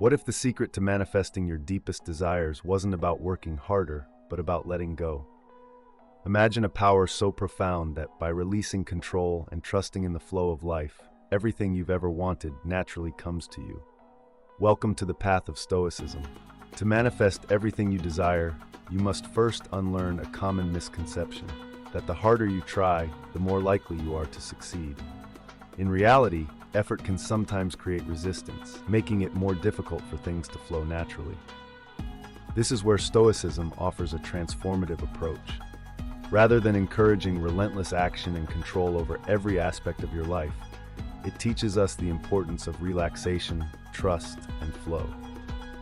What if the secret to manifesting your deepest desires wasn't about working harder, but about letting go? Imagine a power so profound that by releasing control and trusting in the flow of life, everything you've ever wanted naturally comes to you. Welcome to the path of Stoicism. To manifest everything you desire, you must first unlearn a common misconception, that the harder you try, the more likely you are to succeed. In reality, effort can sometimes create resistance, making it more difficult for things to flow naturally. This is where Stoicism offers a transformative approach. Rather than encouraging relentless action and control over every aspect of your life, it teaches us the importance of relaxation, trust, and flow.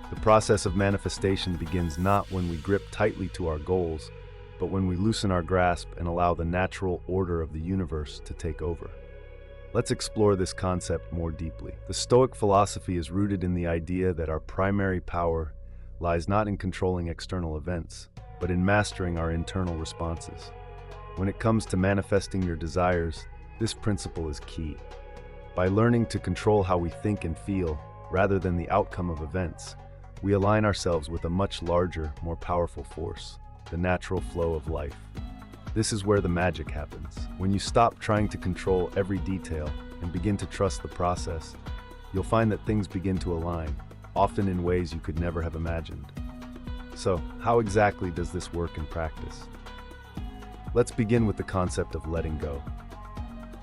The process of manifestation begins not when we grip tightly to our goals, but when we loosen our grasp and allow the natural order of the universe to take over. Let's explore this concept more deeply. The Stoic philosophy is rooted in the idea that our primary power lies not in controlling external events, but in mastering our internal responses. When it comes to manifesting your desires, this principle is key. By learning to control how we think and feel, rather than the outcome of events, we align ourselves with a much larger, more powerful force, the natural flow of life. This is where the magic happens. When you stop trying to control every detail and begin to trust the process, you'll find that things begin to align, often in ways you could never have imagined. So, how exactly does this work in practice? Let's begin with the concept of letting go.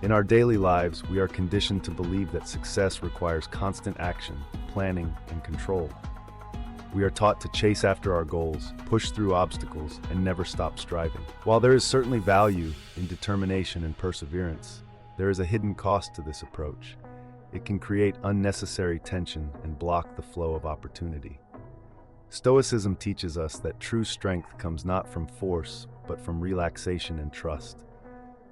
In our daily lives, we are conditioned to believe that success requires constant action, planning, and control. We are taught to chase after our goals, push through obstacles, and never stop striving. While there is certainly value in determination and perseverance, there is a hidden cost to this approach. It can create unnecessary tension and block the flow of opportunity. Stoicism teaches us that true strength comes not from force, but from relaxation and trust.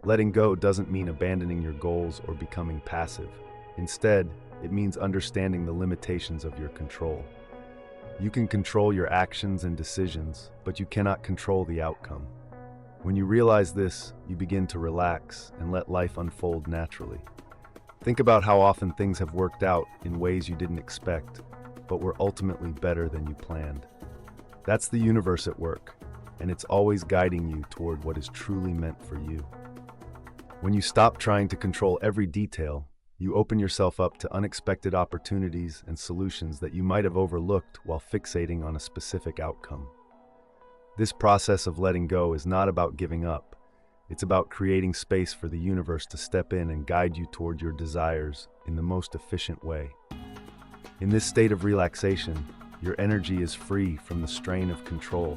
Letting go doesn't mean abandoning your goals or becoming passive. Instead, it means understanding the limitations of your control. You can control your actions and decisions, but you cannot control the outcome. When you realize this, you begin to relax and let life unfold naturally. Think about how often things have worked out in ways you didn't expect, but were ultimately better than you planned. That's the universe at work, and it's always guiding you toward what is truly meant for you. When you stop trying to control every detail, you open yourself up to unexpected opportunities and solutions that you might have overlooked while fixating on a specific outcome. This process of letting go is not about giving up. It's about creating space for the universe to step in and guide you toward your desires in the most efficient way. In this state of relaxation, your energy is free from the strain of control,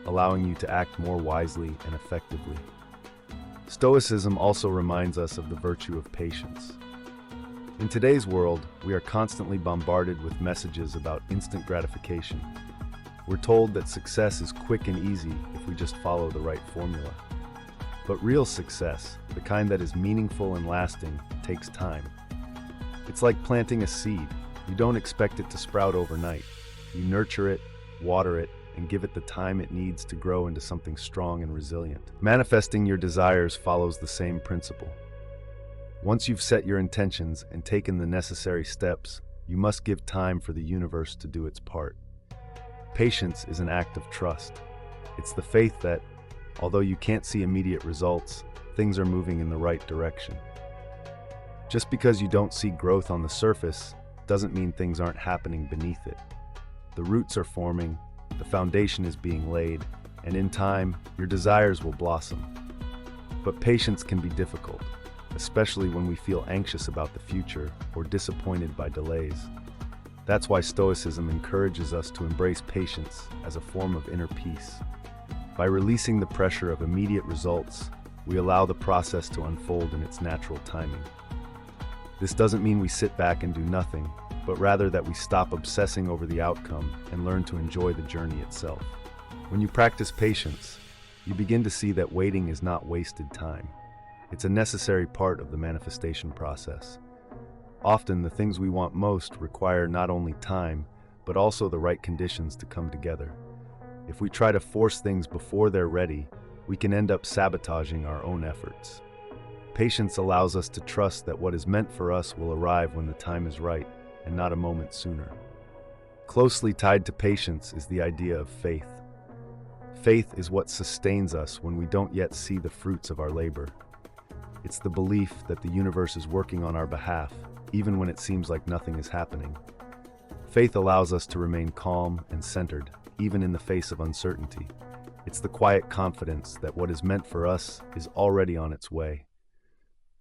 allowing you to act more wisely and effectively. Stoicism also reminds us of the virtue of patience. In today's world, we are constantly bombarded with messages about instant gratification. We're told that success is quick and easy if we just follow the right formula. But real success, the kind that is meaningful and lasting, takes time. It's like planting a seed. You don't expect it to sprout overnight. You nurture it, water it, and give it the time it needs to grow into something strong and resilient. Manifesting your desires follows the same principle. Once you've set your intentions and taken the necessary steps, you must give time for the universe to do its part. Patience is an act of trust. It's the faith that, although you can't see immediate results, things are moving in the right direction. Just because you don't see growth on the surface doesn't mean things aren't happening beneath it. The roots are forming, the foundation is being laid, and in time, your desires will blossom. But patience can be difficult, especially when we feel anxious about the future or disappointed by delays. That's why Stoicism encourages us to embrace patience as a form of inner peace. By releasing the pressure of immediate results, we allow the process to unfold in its natural timing. This doesn't mean we sit back and do nothing, but rather that we stop obsessing over the outcome and learn to enjoy the journey itself. When you practice patience, you begin to see that waiting is not wasted time. It's a necessary part of the manifestation process. Often, the things we want most require not only time, but also the right conditions to come together. If we try to force things before they're ready, we can end up sabotaging our own efforts. Patience allows us to trust that what is meant for us will arrive when the time is right, and not a moment sooner. Closely tied to patience is the idea of faith. Faith is what sustains us when we don't yet see the fruits of our labor. It's the belief that the universe is working on our behalf, even when it seems like nothing is happening. Faith allows us to remain calm and centered, even in the face of uncertainty. It's the quiet confidence that what is meant for us is already on its way.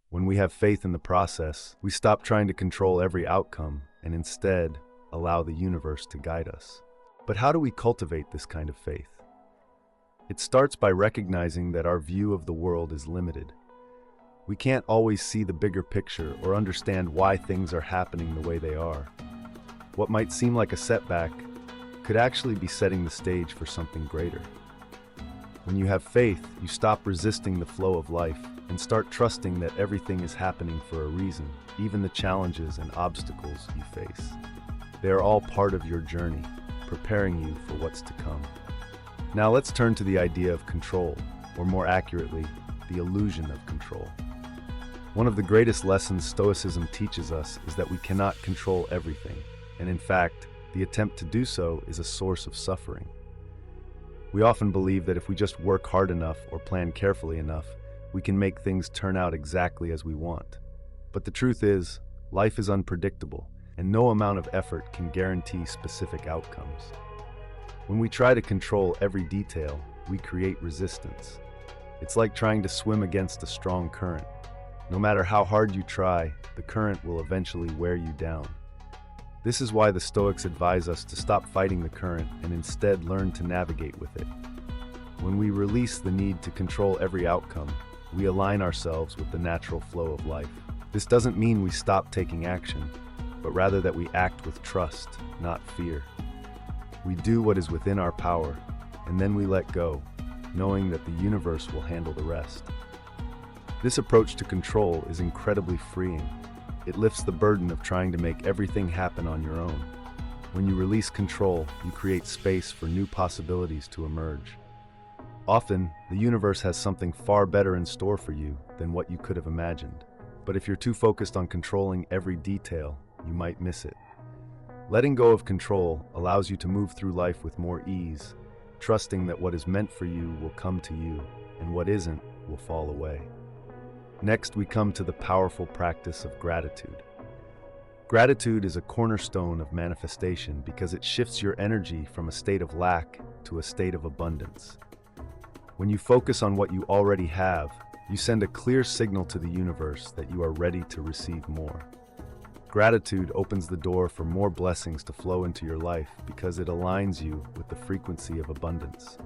When we have faith in the process, we stop trying to control every outcome and instead allow the universe to guide us. But how do we cultivate this kind of faith? It starts by recognizing that our view of the world is limited. We can't always see the bigger picture or understand why things are happening the way they are. What might seem like a setback could actually be setting the stage for something greater. When you have faith, you stop resisting the flow of life and start trusting that everything is happening for a reason, even the challenges and obstacles you face. They are all part of your journey, preparing you for what's to come. Now let's turn to the idea of control, or more accurately, the illusion of control. One of the greatest lessons Stoicism teaches us is that we cannot control everything, and in fact, the attempt to do so is a source of suffering. We often believe that if we just work hard enough or plan carefully enough, we can make things turn out exactly as we want. But the truth is, life is unpredictable, and no amount of effort can guarantee specific outcomes. When we try to control every detail, we create resistance. It's like trying to swim against a strong current. No matter how hard you try, the current will eventually wear you down. This is why the Stoics advise us to stop fighting the current and instead learn to navigate with it. When we release the need to control every outcome, we align ourselves with the natural flow of life. This doesn't mean we stop taking action, but rather that we act with trust, not fear. We do what is within our power, and then we let go, knowing that the universe will handle the rest. This approach to control is incredibly freeing. It lifts the burden of trying to make everything happen on your own. When you release control, you create space for new possibilities to emerge. Often, the universe has something far better in store for you than what you could have imagined. But if you're too focused on controlling every detail, you might miss it. Letting go of control allows you to move through life with more ease, trusting that what is meant for you will come to you, and what isn't will fall away. Next, we come to the powerful practice of gratitude. Gratitude is a cornerstone of manifestation because it shifts your energy from a state of lack to a state of abundance. When you focus on what you already have, you send a clear signal to the universe that you are ready to receive more. Gratitude opens the door for more blessings to flow into your life because it aligns you with the frequency of abundance.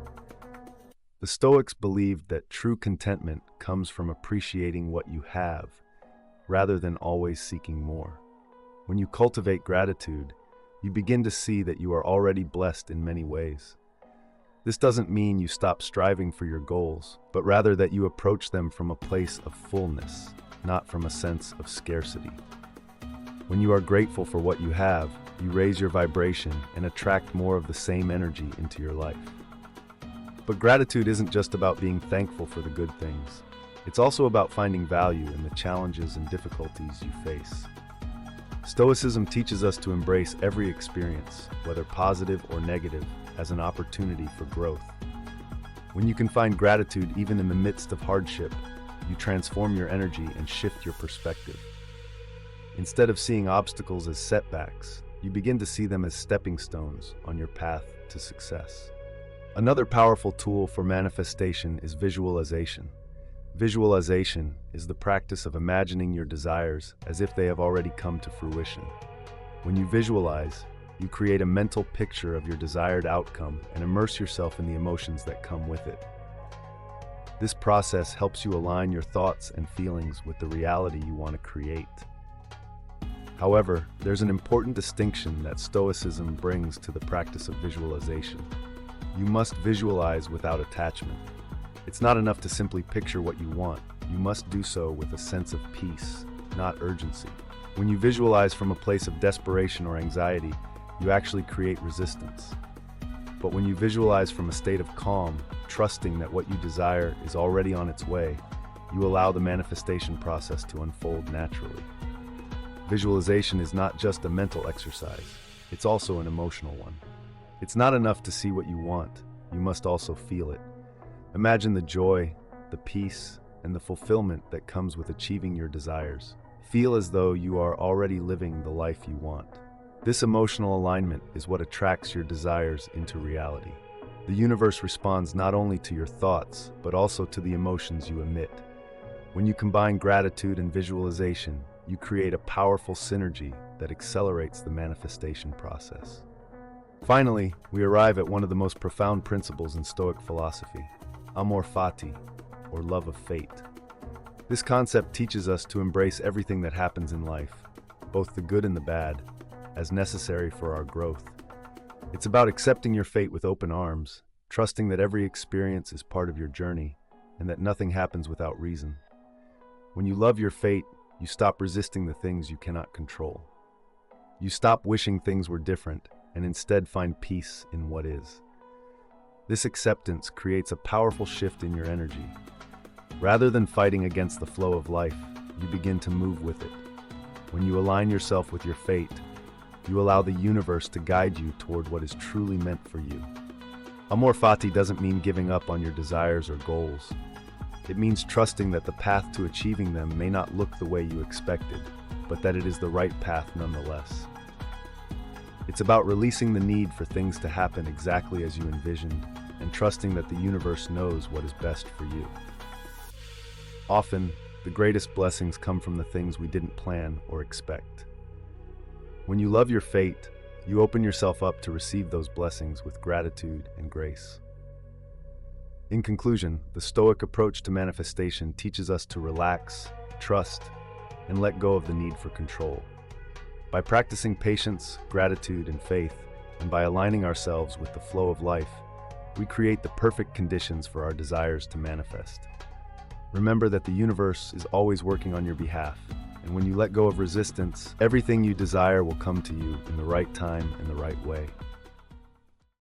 The Stoics believed that true contentment comes from appreciating what you have, rather than always seeking more. When you cultivate gratitude, you begin to see that you are already blessed in many ways. This doesn't mean you stop striving for your goals, but rather that you approach them from a place of fullness, not from a sense of scarcity. When you are grateful for what you have, you raise your vibration and attract more of the same energy into your life. But gratitude isn't just about being thankful for the good things. It's also about finding value in the challenges and difficulties you face. Stoicism teaches us to embrace every experience, whether positive or negative, as an opportunity for growth. When you can find gratitude even in the midst of hardship, you transform your energy and shift your perspective. Instead of seeing obstacles as setbacks, you begin to see them as stepping stones on your path to success. Another powerful tool for manifestation is visualization. Visualization is the practice of imagining your desires as if they have already come to fruition. When you visualize, you create a mental picture of your desired outcome and immerse yourself in the emotions that come with it. This process helps you align your thoughts and feelings with the reality you want to create. However, there's an important distinction that Stoicism brings to the practice of visualization. You must visualize without attachment. It's not enough to simply picture what you want. You must do so with a sense of peace, not urgency. When you visualize from a place of desperation or anxiety, you actually create resistance. But when you visualize from a state of calm, trusting that what you desire is already on its way, you allow the manifestation process to unfold naturally. Visualization is not just a mental exercise. it's also an emotional one. It's not enough to see what you want, you must also feel it. Imagine the joy, the peace, and the fulfillment that comes with achieving your desires. Feel as though you are already living the life you want. This emotional alignment is what attracts your desires into reality. The universe responds not only to your thoughts, but also to the emotions you emit. When you combine gratitude and visualization, you create a powerful synergy that accelerates the manifestation process. Finally, we arrive at one of the most profound principles in Stoic philosophy, amor fati, or love of fate. This concept teaches us to embrace everything that happens in life, both the good and the bad, as necessary for our growth. It's about accepting your fate with open arms, trusting that every experience is part of your journey, and that nothing happens without reason. When you love your fate, you stop resisting the things you cannot control. You stop wishing things were different, and instead find peace in what is. This acceptance creates a powerful shift in your energy. Rather than fighting against the flow of life, you begin to move with it. When you align yourself with your fate, you allow the universe to guide you toward what is truly meant for you. Amor fati doesn't mean giving up on your desires or goals. It means trusting that the path to achieving them may not look the way you expected, but that it is the right path nonetheless. It's about releasing the need for things to happen exactly as you envisioned, and trusting that the universe knows what is best for you. Often, the greatest blessings come from the things we didn't plan or expect. When you love your fate, you open yourself up to receive those blessings with gratitude and grace. In conclusion, the Stoic approach to manifestation teaches us to relax, trust, and let go of the need for control. By practicing patience, gratitude, and faith, and by aligning ourselves with the flow of life, we create the perfect conditions for our desires to manifest. Remember that the universe is always working on your behalf, and when you let go of resistance, everything you desire will come to you in the right time and the right way.